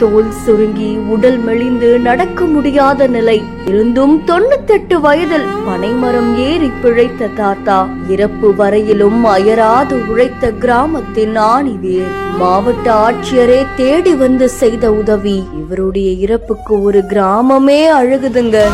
தோல் சுருங்கி உடல் மெலிந்து நடக்க முடியாத நிலை இருந்தும் 98 வயதில் பனைமரம் ஏறி பிழைத்த தாத்தா இறப்பு வரையிலும் அயராது உழைத்த கிராமத்தின் ஆணிவேர். மாவட்ட ஆட்சியரே தேடி வந்து செய்த உதவி. இவருடைய இறப்புக்கு ஒரு கிராமமே அழுகுதுங்க.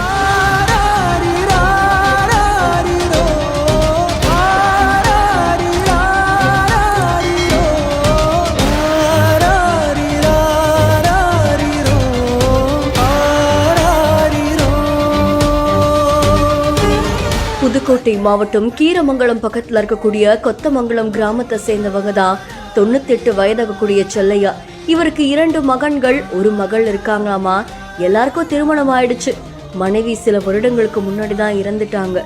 புதுக்கோட்டை மாவட்டம் கீரமங்கலம் பக்கத்துல இருக்கக்கூடிய கொத்தமங்கலம் கிராமத்தை சேர்ந்தவங்க தான் 98 வயதாகக்கூடிய செல்லையா. இவருக்கு 2 மகன்கள் 1 மகள் இருக்காங்களாமா. எல்லாருக்கும் திருமணம் ஆயிடுச்சு. மனைவி சில வருடங்களுக்கு முன்னாடி தான் இறந்துட்டாங்க.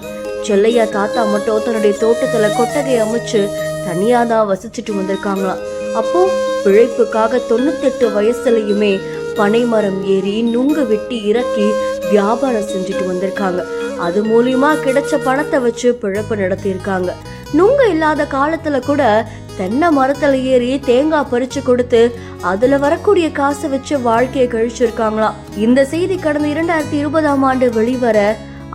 செல்லையா தாத்தா மட்டும் தன்னுடைய தோட்டத்துல கொட்டகை அமைச்சு தனியா தான் வசிச்சுட்டு வந்திருக்காங்களாம். அப்போ பிழைப்புக்காக 98 வயசுலயுமே பனைமரம் ஏறி நுங்கு வெட்டி இறக்கி வியாபாரம் செஞ்சுட்டு வந்திருக்காங்க. அது மூலியமா கிடைச்ச பணத்தை வச்சு பிழைப்பு நடத்தியிருக்காங்க. நுங்கு இல்லாத காலத்துல கூட தென்னை மரத்துல ஏறி தேங்காய் பறிச்சு கொடுத்து அதுல வரக்கூடிய காசை வச்சு வாழ்க்கையை கழிச்சிருக்காங்களாம். இந்த செய்தி கடந்த 2020ஆம் ஆண்டு வெளிவர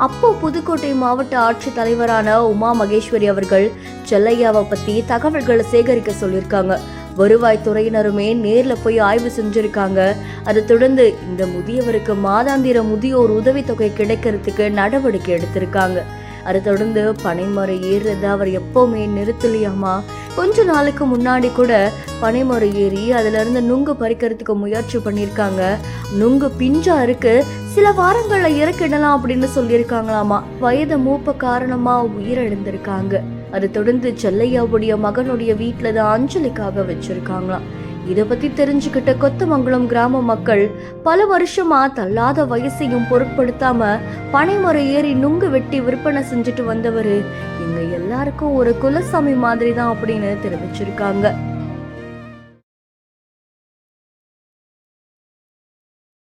அப்போ புதுக்கோட்டை மாவட்ட ஆட்சி தலைவரான உமா மகேஸ்வரி அவர்கள் செல்லையாவை பத்தி தகவல்களை சேகரிக்க சொல்லியிருக்காங்க. வருவாய் துறையினருமே நேர்ல போய் ஆய்வு செஞ்சிருக்காங்க. அதை தொடர்ந்து இந்த முதியவருக்கு மாதாந்திர முதியோர் உதவித்தொகை கிடைக்கிறதுக்கு நடவடிக்கை எடுத்திருக்காங்க. அதை தொடர்ந்து பனைமரம் ஏறுறத அவர் எப்பவுமே நிறுத்தலையாமா. கொஞ்ச நாளுக்கு முன்னாடி கூட பனைமரம் ஏறி அதுல இருந்து நுங்கு பறிக்கிறதுக்கு முயற்சி பண்ணிருக்காங்க. நுங்கு பிஞ்சா இருக்கு, சில வாரங்கள்ல இறக்கிடலாம் அப்படின்னு சொல்லியிருக்காங்களாமா. வயது மூப்ப காரணமா உயிரிழந்திருக்காங்க. அதை தொடர்ந்து செல்லையாவுடைய மகனுடைய வீட்டுலதான் அஞ்சலிக்காக வச்சிருக்காங்களாம். இதை பத்தி தெரிஞ்சுக்கிட்ட கொத்தமங்கலம் கிராம மக்கள் பல வருஷமா தள்ளாத வயசையும் பொருட்படுத்தாம பனைமரம் ஏறி நுங்கு வெட்டி விற்பனை செஞ்சுட்டு வந்தவரு எங்க எல்லாருக்கும் ஒரு குலசாமி மாதிரி தான் அப்படின்னு தெரிவிச்சிருக்காங்க.